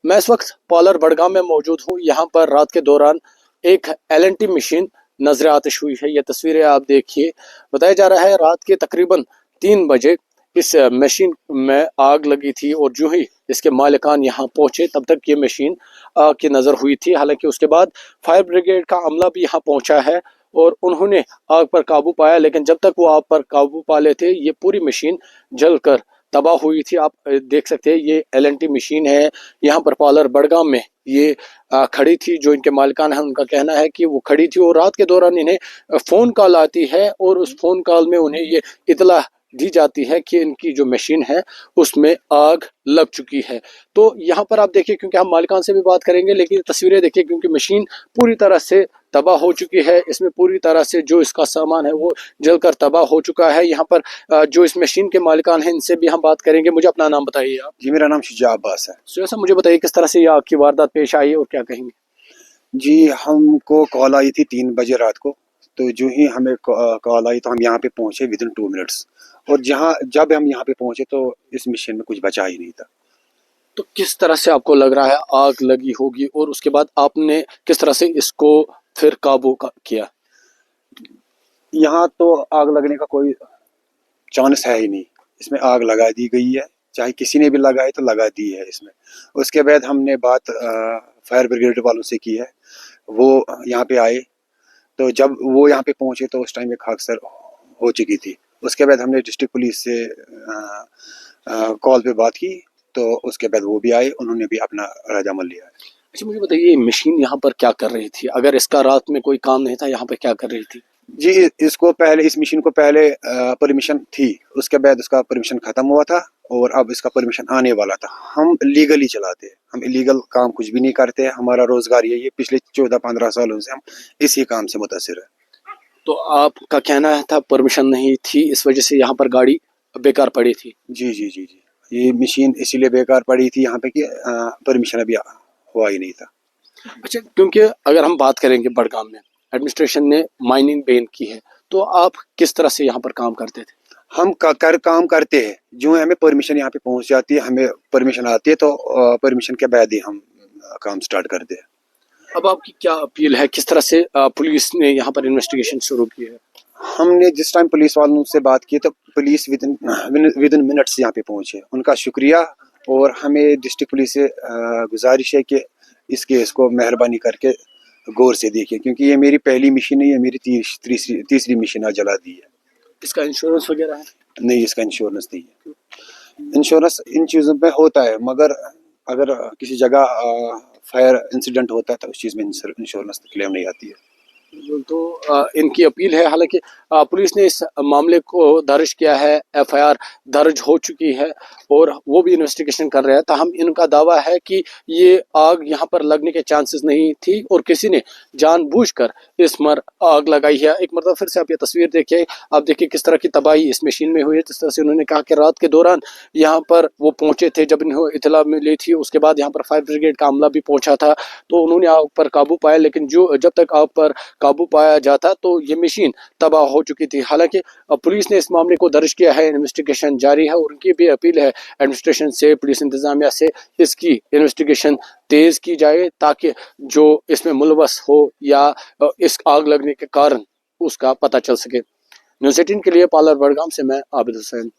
मैं इस वक्त पार्लर बड़गाम में मौजूद हूँ। यहाँ पर रात के दौरान एक LNT मशीन नजर आतिश हुई है। ये तस्वीरें आप देखिए। बताया जा रहा है रात के तकरीबन 3 बजे इस मशीन में आग लगी थी और जो ही इसके मालिकान यहाँ पहुंचे तब तक ये मशीन आग की नज़र हुई थी। हालांकि उसके बाद फायर ब्रिगेड का अमला भी यहाँ पहुंचा है और उन्होंने आग पर काबू पाया, लेकिन जब तक वो आग पर काबू पा लेते ये पूरी मशीन जलकर तबाह हुई थी। आप देख सकते हैं ये LNT मशीन है। यहाँ पर पार्लर बड़गाम में ये खड़ी थी। जो इनके मालिकान है उनका कहना है कि वो खड़ी थी और रात के दौरान इन्हें फ़ोन कॉल आती है और उस फ़ोन कॉल में उन्हें ये इतला दी जाती है कि इनकी जो मशीन है उसमें आग लग चुकी है। तो यहाँ पर आप देखिए, क्योंकि हम मालिकान से भी बात करेंगे, लेकिन तस्वीरें देखिए क्योंकि मशीन पूरी तरह से तबाह हो चुकी है। इसमें पूरी तरह से जो इसका सामान है वो जलकर तबाह हो चुका है। यहाँ पर जो इस मशीन के मालिकान हैं इनसे भी हम बात करेंगे। मुझे अपना नाम बताइए आप। जी, मेरा नाम शुजा अब्बास है। तो ऐसा मुझे बताइए किस तरह से ये आग की वारदात पेश आई और क्या कहेंगे। जी, हमको कॉल आई थी 3 बजे रात को। तो जो ही हमें कॉल आई तो हम यहाँ पे पहुंचे विदिन 2 मिनट्स। और जब हम यहाँ पे पहुंचे तो इस मशीन में कुछ बचा ही नहीं था। तो किस तरह से आपको लग रहा है आग लगी होगी और उसके बाद आपने किस तरह से इसको फिर काबू किया। यहाँ तो आग लगने का कोई चांस है ही नहीं। इसमें आग लगा दी गई है, चाहे किसी ने भी लगाई तो लगा दी है इसमें। उसके बाद हमने बात फायर ब्रिगेड वालों से की है। वो यहाँ पे आए तो जब वो यहाँ पे पहुंचे तो उस टाइम एक हादसा हो चुकी थी। उसके बाद हमने डिस्ट्रिक्ट पुलिस से कॉल पे बात की तो उसके बाद वो भी आए, उन्होंने भी अपना रद्द-ए-अमल लिया है। अच्छा, मुझे बताइए मशीन यहाँ पर क्या कर रही थी? अगर इसका रात में कोई काम नहीं था, यहाँ पे क्या कर रही थी? जी, इस मशीन को पहले परमिशन थी, उसके बाद उसका परमिशन खत्म हुआ था और अब इसका परमिशन आने वाला था। हम लीगली चलाते हैं, हम इलीगल काम कुछ भी नहीं करते। हमारा रोजगार यही है, पिछले 14-15 सालों से हम इसी काम से मुतासिर है। तो आपका कहना था परमिशन नहीं थी, इस वजह से यहाँ पर गाड़ी बेकार पड़ी थी। जी जी जी जी, ये मशीन इसीलिए बेकार पड़ी थी यहाँ पे कि परमिशन अभी हुआ ही नहीं था। अच्छा, क्योंकि अगर हम बात करेंगे बड़गाम में एडमिनिस्ट्रेशन ने माइनिंग बैन की है, तो आप किस तरह से यहाँ पर काम करते थे? हम काम करते हैं, जो हमें परमिशन यहाँ पे पहुँच जाती है, हमें परमिशन आती है तो परमिशन के बाद ही हम काम स्टार्ट करते हैं। अब आपकी क्या अपील है, किस तरह से पुलिस ने यहाँ पर इन्वेस्टिगेशन शुरू की है? हमने जिस टाइम पुलिस वालों से बात की तो पुलिस विदिन मिनट्स यहाँ पे पहुँचे, उनका शुक्रिया। और हमें डिस्ट्रिक्ट पुलिस से गुजारिश है कि इस केस को मेहरबानी करके गौर से देखिए, क्योंकि ये मेरी पहली मिशन नहीं है, मेरी तीसरी मिशन आज जला दी है। इसका इंश्योरेंस वगैरह है? नहीं, इसका इंश्योरेंस नहीं है। इंश्योरेंस इन चीज़ों पे होता है, मगर अगर किसी जगह फायर इंसिडेंट होता है तो उस चीज़ में इंश्योरेंस क्लेम नहीं आती है। तो इनकी अपील है। हालांकि पुलिस ने इस मामले को दर्ज किया है, FIR दर्ज हो चुकी है और वो भी इन्वेस्टिगेशन कर रहे हैं। ताहम इनका दावा है कि ये आग यहाँ पर लगने के चांसेस नहीं थी और किसी ने जानबूझकर इस पर आग लगाई है। एक मरतबा फिर से आप ये तस्वीर देखिए, आप देखिए किस तरह की तबाही इस मशीन में हुई है। जिस तरह से उन्होंने कहा कि रात के दौरान यहाँ पर वो पहुंचे थे, जब इन्हें इतला मिली थी उसके बाद यहाँ पर फायर ब्रिगेड का अमला भी पहुंचा था तो उन्होंने आग पर काबू पाया, लेकिन जब तक आग पर काबू पाया जाता तो ये मशीन तबाह हो चुकी थी। हालांकि पुलिस ने इस मामले को दर्ज किया है, इन्वेस्टिगेशन जारी है और उनकी भी अपील है एडमिनिस्ट्रेशन से, पुलिस इंतजामिया से, इसकी इन्वेस्टिगेशन तेज की जाए ताकि जो इसमें मुलवस हो या इस आग लगने के कारण उसका पता चल सके। न्यूज़ 18 के लिए पार्लर बड़गाम से मैं आबिद हुसैन।